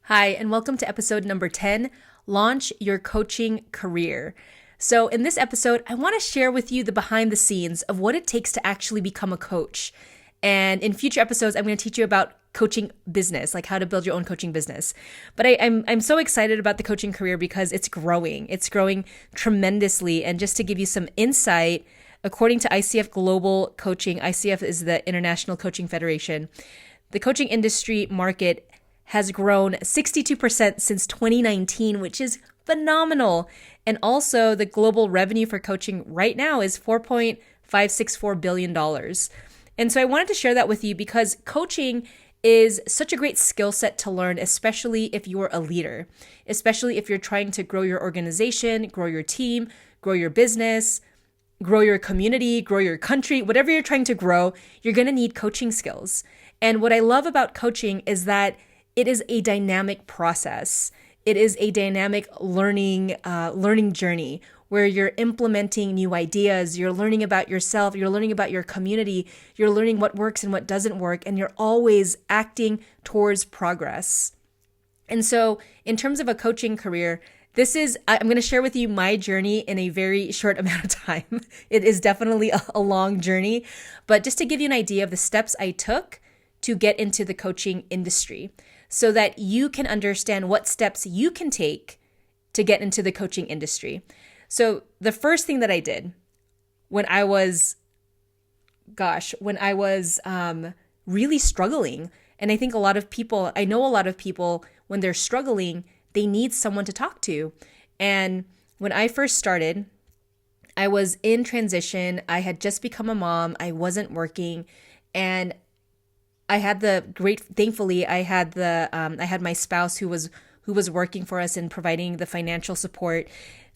Hi, and welcome to episode number 10, Launch Your Coaching Career. So in this episode, I want to share with you the behind the scenes of what it takes to actually become a coach. And in future episodes, I'm going to teach you about coaching business, like how to build your own coaching business. But I'm so excited about the coaching career because it's growing. It's growing tremendously. And just to give you some insight, according to ICF Global Coaching, ICF is the International Coaching Federation, the coaching industry market has grown 62% since 2019, which is phenomenal. And also the global revenue for coaching right now is $4.564 billion. And so I wanted to share that with you because coaching is such a great skill set to learn, especially if you're a leader, especially if you're trying to grow your organization, grow your team, grow your business, grow your community, grow your country, whatever you're trying to grow, you're going to need coaching skills. And what I love about coaching is that it is a dynamic process. It is a dynamic learning journey where you're implementing new ideas, you're learning about yourself, you're learning about your community, you're learning what works and what doesn't work, and you're always acting towards progress. And so in terms of a coaching career, I'm going to share with you my journey in a very short amount of time. It is definitely a long journey, but just to give you an idea of the steps I took to get into the coaching industry, so that you can understand what steps you can take to get into the coaching industry. So the first thing that I did when I was really struggling, and I think I know a lot of people, when they're struggling, they need someone to talk to. And when I first started, I was in transition. I had just become a mom. I wasn't working, and I had my spouse who was working for us and providing the financial support.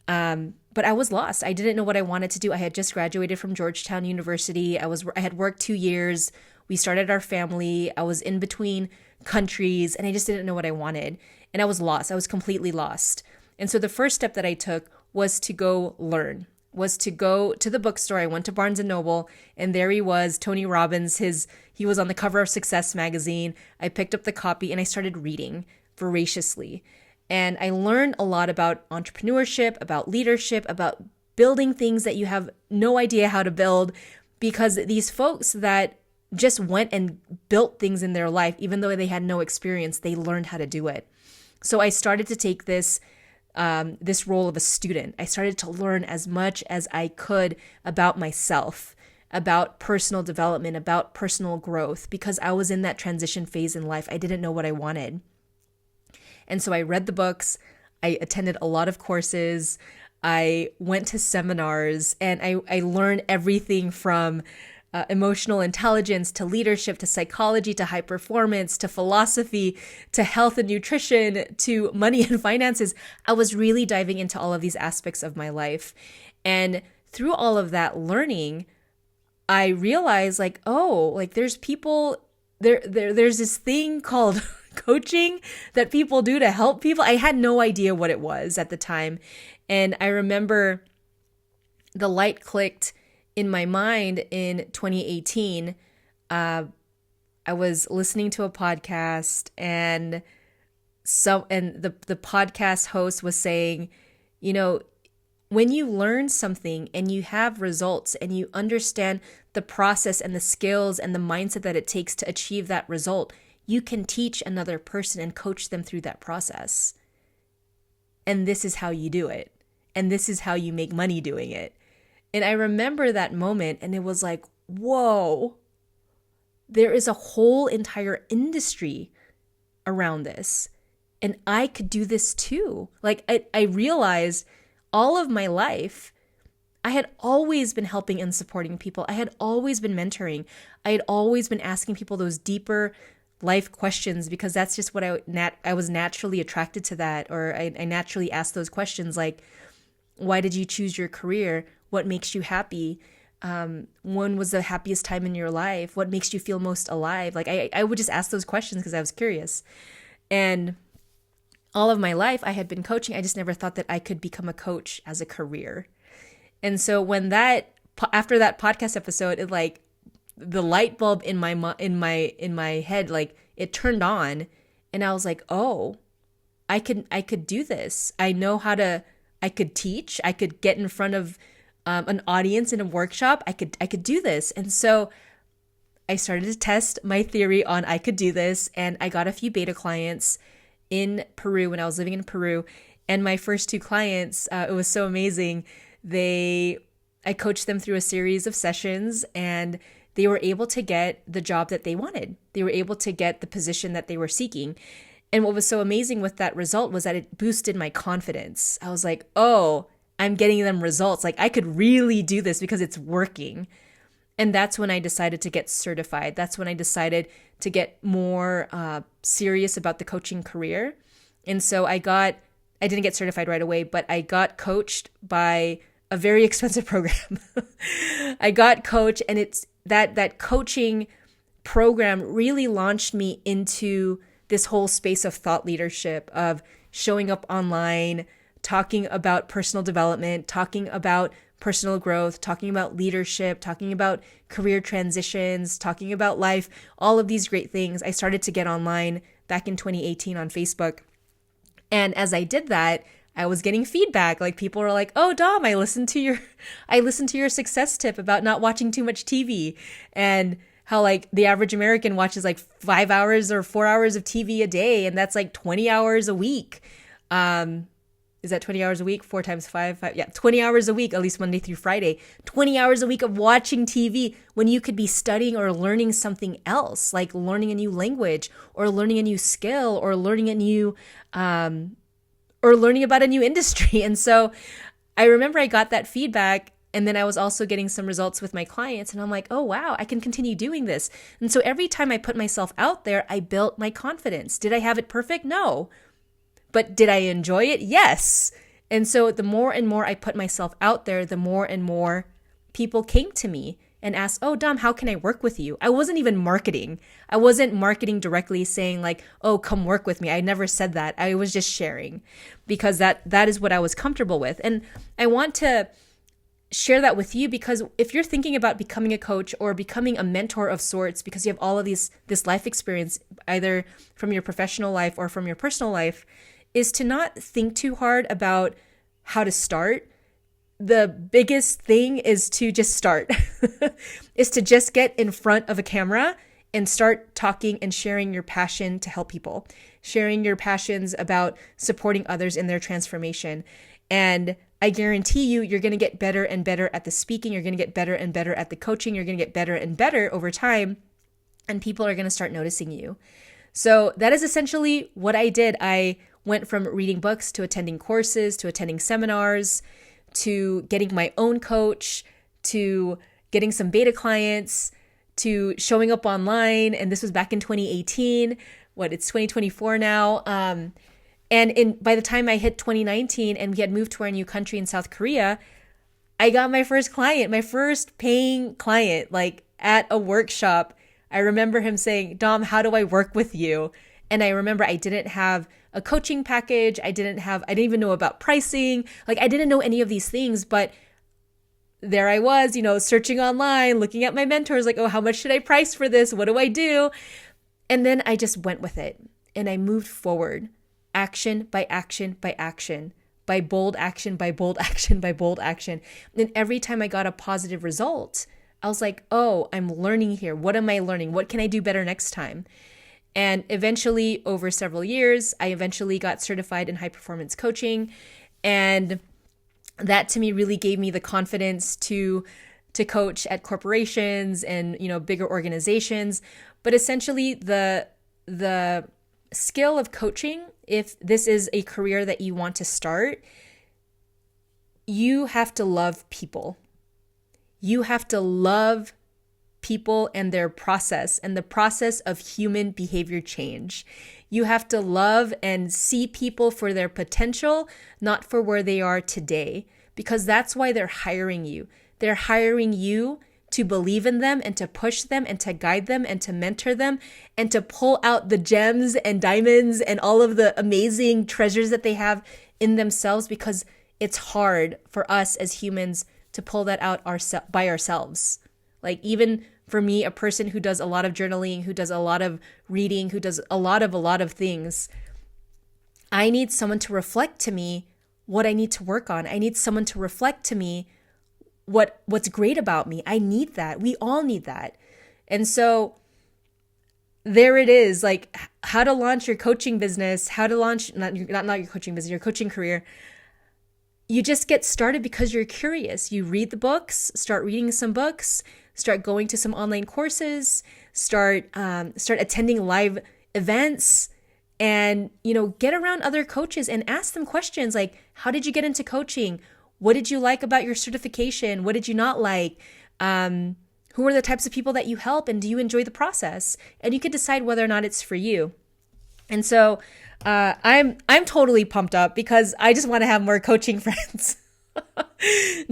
But I was lost. I didn't know what I wanted to do. I had just graduated from Georgetown University. I had worked 2 years. We started our family. I was in between countries and I just didn't know what I wanted. And I was lost. I was completely lost. And so the first step that I took was to go learn, was to go to the bookstore. I went to Barnes & Noble, and there he was, Tony Robbins. He was on the cover of Success magazine. I picked up the copy and I started reading voraciously. And I learned a lot about entrepreneurship, about leadership, about building things that you have no idea how to build, because these folks that just went and built things in their life, even though they had no experience, they learned how to do it. So I started to take this role of a student. I started to learn as much as I could about myself, about personal development, about personal growth, because I was in that transition phase in life. I didn't know what I wanted. And so I read the books, I attended a lot of courses, I went to seminars, and I learned everything from emotional intelligence to leadership to psychology to high performance to philosophy to health and nutrition to money and finances. I was really diving into all of these aspects of my life. And through all of that learning, I realized there's people, there's this thing called coaching that people do to help people. I had no idea what it was at the time. And I remember the light clicked in my mind in 2018. I was listening to a podcast, and the podcast host was saying, when you learn something and you have results and you understand the process and the skills and the mindset that it takes to achieve that result, you can teach another person and coach them through that process. And this is how you do it. And this is how you make money doing it. And I remember that moment, and it was like, whoa, there is a whole entire industry around this. And I could do this too. I realized all of my life, I had always been helping and supporting people. I had always been mentoring. I had always been asking people those deeper life questions, because that's just what I was naturally attracted to that. Or I naturally asked those questions like, why did you choose your career? What makes you happy? When was the happiest time in your life? What makes you feel most alive? I would just ask those questions because I was curious. And all of my life I had been coaching. I just never thought that I could become a coach as a career. And so after that podcast episode, the light bulb in my head, it turned on, and I was like, oh, I could do this. I could teach, I could get in front of an audience in a workshop. I could do this. And so I started to test my theory on I could do this. And I got a few beta clients in Peru when I was living in Peru. And my first two clients, it was so amazing. I coached them through a series of sessions, and they were able to get the job that they wanted. They were able to get the position that they were seeking. And what was so amazing with that result was that it boosted my confidence. I was like, oh, I'm getting them results. Like, I could really do this because it's working. And that's when I decided to get certified. That's when I decided to get more serious about the coaching career. And so I didn't get certified right away, but I got coached by a very expensive program. I got coached, and it's that coaching program really launched me into this whole space of thought leadership, of showing up online, talking about personal development, talking about personal growth, talking about leadership, talking about career transitions, talking about life, all of these great things. I started to get online back in 2018 on Facebook. And as I did that, I was getting feedback. Like, people were like, "Oh, Dom, I listened to your success tip about not watching too much TV," and how like the average American watches like 5 hours or 4 hours of TV a day, and that's like 20 hours a week. Is that 20 hours a week? 4 times 5? Yeah, 20 hours a week, at least Monday through Friday. 20 hours a week of watching TV when you could be studying or learning something else, like learning a new language or learning a new skill or learning a new or learning about a new industry. And so I remember I got that feedback, and then I was also getting some results with my clients, and I'm like, oh, wow, I can continue doing this. And so every time I put myself out there, I built my confidence. Did I have it perfect? No. But did I enjoy it? Yes. And so the more and more I put myself out there, the more and more people came to me and asked, oh, Dom, how can I work with you? I wasn't even marketing. I wasn't marketing directly saying like, oh, come work with me. I never said that. I was just sharing because that is what I was comfortable with. And I want to share that with you because if you're thinking about becoming a coach or becoming a mentor of sorts because you have all of this life experience, either from your professional life or from your personal life, is to not think too hard about how to start. The biggest thing is to just start, is to just get in front of a camera and start talking and sharing your passion to help people, sharing your passions about supporting others in their transformation. And I guarantee you're going to get better and better at the speaking. You're going to get better and better at the coaching. You're going to get better and better over time, and people are going to start noticing you. So that is essentially what I did. I went from reading books to attending courses, to attending seminars, to getting my own coach, to getting some beta clients, to showing up online. And this was back in 2018. It's 2024 now. And by the time I hit 2019 and we had moved to our new country in South Korea, I got my first client, my first paying client, like at a workshop. I remember him saying, Dom, how do I work with you? And I remember I didn't have a coaching package. I didn't even know about pricing. Like, I didn't know any of these things, but there I was, searching online, looking at my mentors, like, oh, how much should I price for this? What do I do? And then I just went with it and I moved forward, action by action by action, by bold action, by bold action, by bold action. And every time I got a positive result, I was like, oh, I'm learning here. What am I learning? What can I do better next time? And eventually, over several years, I eventually got certified in high performance coaching. And that to me really gave me the confidence to coach at corporations and, bigger organizations. But essentially the skill of coaching, if this is a career that you want to start, you have to love people. You have to love people and their process and the process of human behavior change. You have to love and see people for their potential, not for where they are today, because that's why they're hiring you. They're hiring you to believe in them and to push them and to guide them and to mentor them and to pull out the gems and diamonds and all of the amazing treasures that they have in themselves, because it's hard for us as humans to pull that out by ourselves. Like, even for me, a person who does a lot of journaling, who does a lot of reading, who does a lot of things, I need someone to reflect to me what I need to work on. I need someone to reflect to me what's great about me. I need that. We all need that. And so there it is, like how to launch your coaching business, how to launch, not your coaching business, your coaching career. You just get started because you're curious. You read the books, start reading some books, start going to some online courses, start attending live events, and, get around other coaches and ask them questions like, how did you get into coaching? What did you like about your certification? What did you not like? Who are the types of people that you help, and do you enjoy the process? And you can decide whether or not it's for you. And so I'm totally pumped up because I just want to have more coaching friends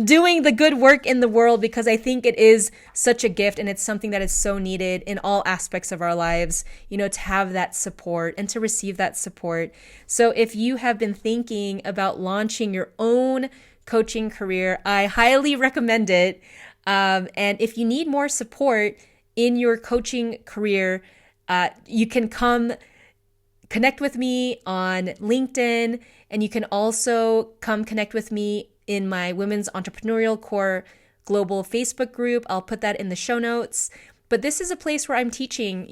doing the good work in the world, because I think it is such a gift and it's something that is so needed in all aspects of our lives, to have that support and to receive that support. So if you have been thinking about launching your own coaching career, I highly recommend it. And if you need more support in your coaching career, you can come connect with me on LinkedIn, and you can also come connect with me in my Women's Entrepreneurial Core Global Facebook group. I'll put that in the show notes. But this is a place where I'm teaching,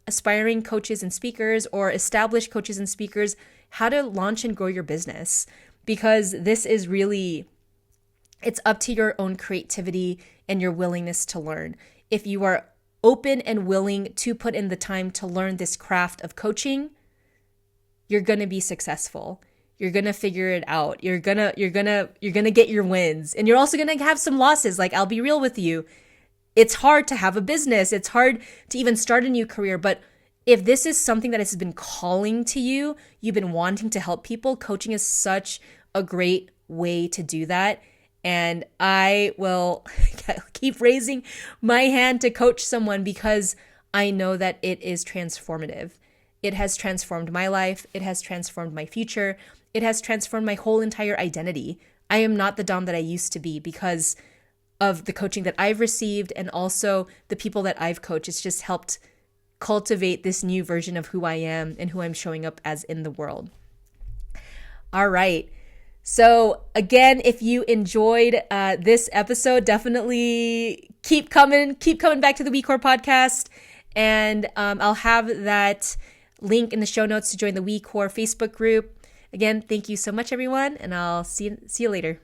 aspiring coaches and speakers or established coaches and speakers how to launch and grow your business, because this is really, it's up to your own creativity and your willingness to learn. If you are open and willing to put in the time to learn this craft of coaching, you're going to be successful. You're going to figure it out. You're going to get your wins, and you're also going to have some losses. Like, I'll be real with you. It's hard to have a business. It's hard to even start a new career. But if this is something that has been calling to you, you've been wanting to help people, coaching is such a great way to do that. And I will keep raising my hand to coach someone because I know that it is transformative. It has transformed my life. It has transformed my future. It has transformed my whole entire identity. I am not the Dom that I used to be because of the coaching that I've received, and also the people that I've coached. It's just helped cultivate this new version of who I am and who I'm showing up as in the world. All right. So again, if you enjoyed this episode, definitely keep coming back to the WeCore podcast. And I'll have that link in the show notes to join the WeCore Facebook group. Again, thank you so much, everyone, and I'll see you later.